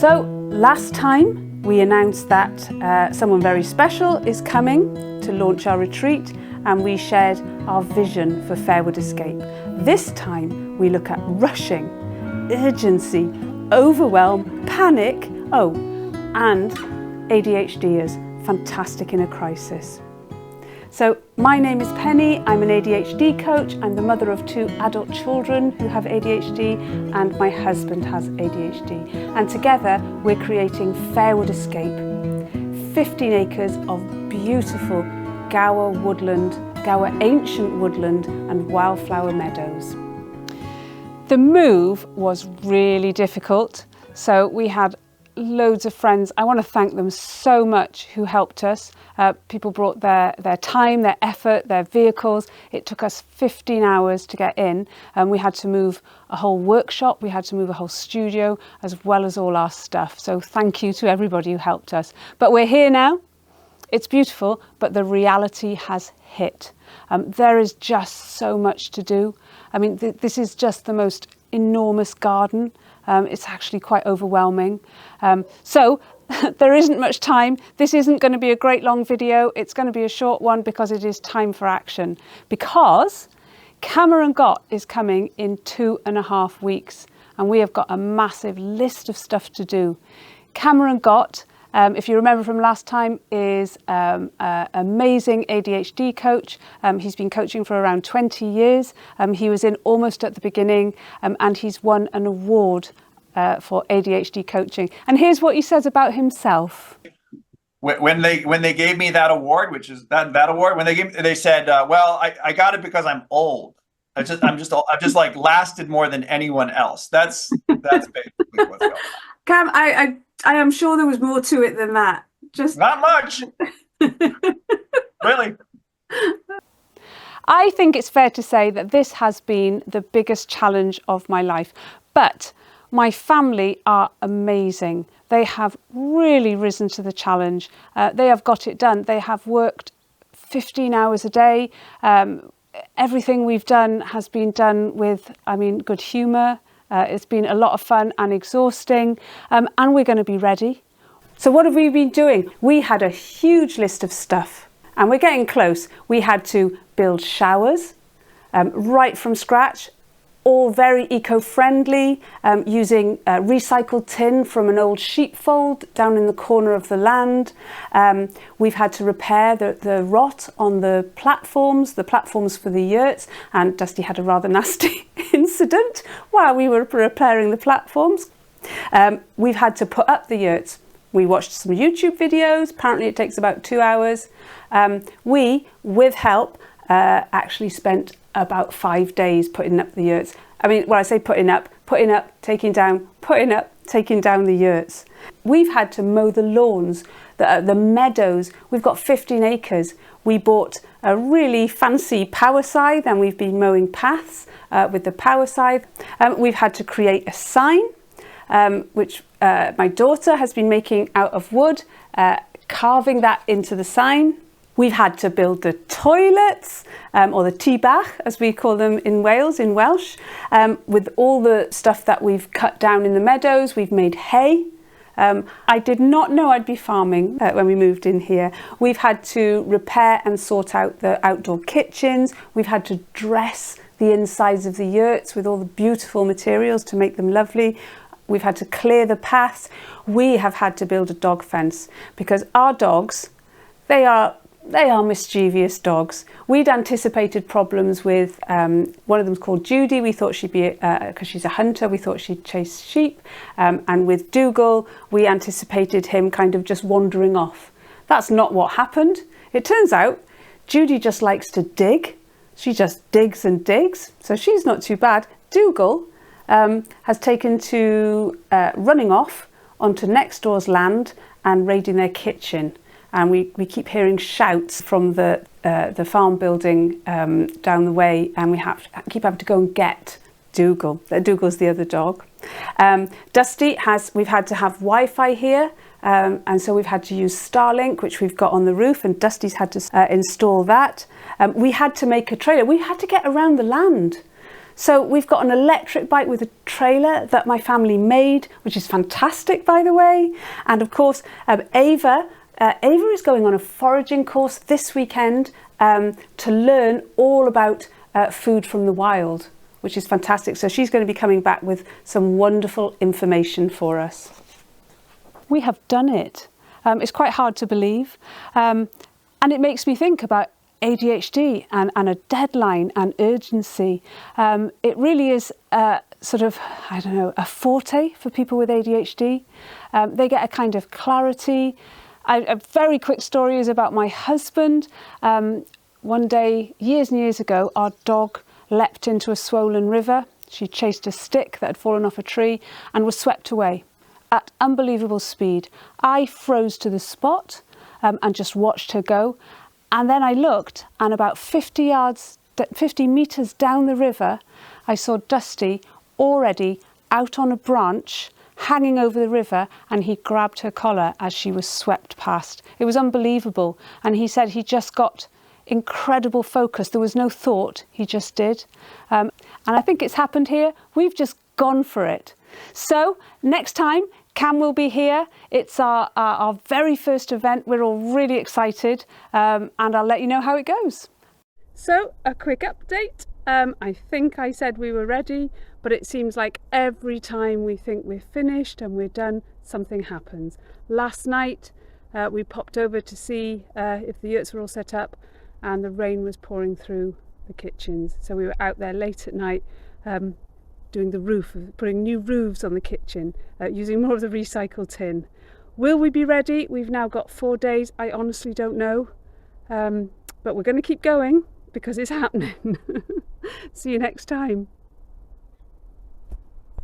So last time we announced that someone very special is coming to launch our retreat, and we shared our vision for Fairwood Escape. This time we look at rushing, urgency, overwhelm, panic, and ADHD is fantastic in a crisis. So my name is Penny, I'm an ADHD coach, I'm the mother of 2 adult children who have ADHD, and my husband has ADHD. And together we're creating Fairwood Escape, 15 acres of beautiful Gower woodland, Gower ancient woodland and wildflower meadows. The move was really difficult, so we had loads of friends. I want to thank them so much who helped us. People brought their time, their effort, their vehicles. It took us 15 hours to get in, and we had to move a whole workshop, we had to move a whole studio, as well as all our stuff. So thank you to everybody who helped us. But we're here now. It's beautiful, but the reality has hit. There is just so much to do. I mean, this is just the most enormous garden. It's actually quite overwhelming. So there isn't much time. This isn't going to be a great long video. It's going to be a short one because it is time for action. Because Cameron Gott is coming in 2.5 weeks, and we have got a massive list of stuff to do. Cameron Gott, if you remember from last time, is an amazing ADHD coach. He's been coaching for around 20 years. He was in almost at the beginning, and he's won an award for ADHD coaching. And here's what he says about himself. When they gave me that award, which is that award, when they said, well, I got it because I'm old. I've just like lasted more than anyone else. That's basically what's going on. Cam, I am sure there was more to it than that. Just not much. Really. I think it's fair to say that this has been the biggest challenge of my life. But my family are amazing. They have really risen to the challenge. They have got it done. They have worked 15 hours a day. Everything we've done has been done with, good humour. It's been a lot of fun and exhausting, and we're going to be ready. So what have we been doing? We had a huge list of stuff, and we're getting close. We had to build showers right from scratch, all very eco-friendly, using recycled tin from an old sheepfold down in the corner of the land. We've had to repair the rot on the platforms for the yurts, and Dusty had a rather nasty incident while we were repairing the platforms. We've had to put up the yurts. We watched some YouTube videos. Apparently it takes about 2 hours. We, with help, actually spent about 5 days putting up the yurts. When I say putting up, taking down, putting up, taking down the yurts. We've had to mow the lawns, the meadows. We've got 15 acres. We bought a really fancy power scythe, and we've been mowing paths with the power scythe. We've had to create a sign, which my daughter has been making out of wood, carving that into the sign. We've had to build the toilets, or the tŷ bach, as we call them in Wales, in Welsh, with all the stuff that we've cut down in the meadows. We've made hay. I did not know I'd be farming when we moved in here. We've had to repair and sort out the outdoor kitchens. We've had to dress the insides of the yurts with all the beautiful materials to make them lovely. We've had to clear the paths. We have had to build a dog fence because our dogs, they are mischievous dogs. We'd anticipated problems with one of them's called Judy. We thought she'd be, because she's a hunter, we thought she'd chase sheep. And with Dougal, we anticipated him kind of just wandering off. That's not what happened. It turns out Judy just likes to dig. She just digs and digs. So she's not too bad. Dougal has taken to running off onto next door's land and raiding their kitchen. And we keep hearing shouts from the farm building down the way, and we keep having to go and get Dougal. Dougal's the other dog. Dusty we've had to have Wi-Fi here, and so we've had to use Starlink, which we've got on the roof, and Dusty's had to install that. We had to make a trailer. We had to get around the land. So we've got an electric bike with a trailer that my family made, which is fantastic, by the way. And of course, Ava is going on a foraging course this weekend to learn all about food from the wild, which is fantastic. So she's going to be coming back with some wonderful information for us. We have done it. It's quite hard to believe. And it makes me think about ADHD and a deadline and urgency. It really is sort of, I don't know, a forte for people with ADHD. They get a kind of clarity. A very quick story is about my husband. One day, years and years ago, our dog leapt into a swollen river. She chased a stick that had fallen off a tree and was swept away at unbelievable speed. I froze to the spot and just watched her go. And then I looked, and about 50 metres down the river, I saw Dusty already out on a branch, hanging over the river, and he grabbed her collar as she was swept past. It was unbelievable. And he said he just got incredible focus. There was no thought, he just did. And I think it's happened here. We've just gone for it. So next time, Cam will be here. It's our very first event. We're all really excited, and I'll let you know how it goes. So a quick update. I think I said we were ready, but it seems like every time we think we're finished and we're done, something happens. Last night we popped over to see if the yurts were all set up, and the rain was pouring through the kitchens. So we were out there late at night doing the roof, putting new roofs on the kitchen, using more of the recycled tin. Will we be ready? We've now got 4 days. I honestly don't know, but we're going to keep going because it's happening. See you next time.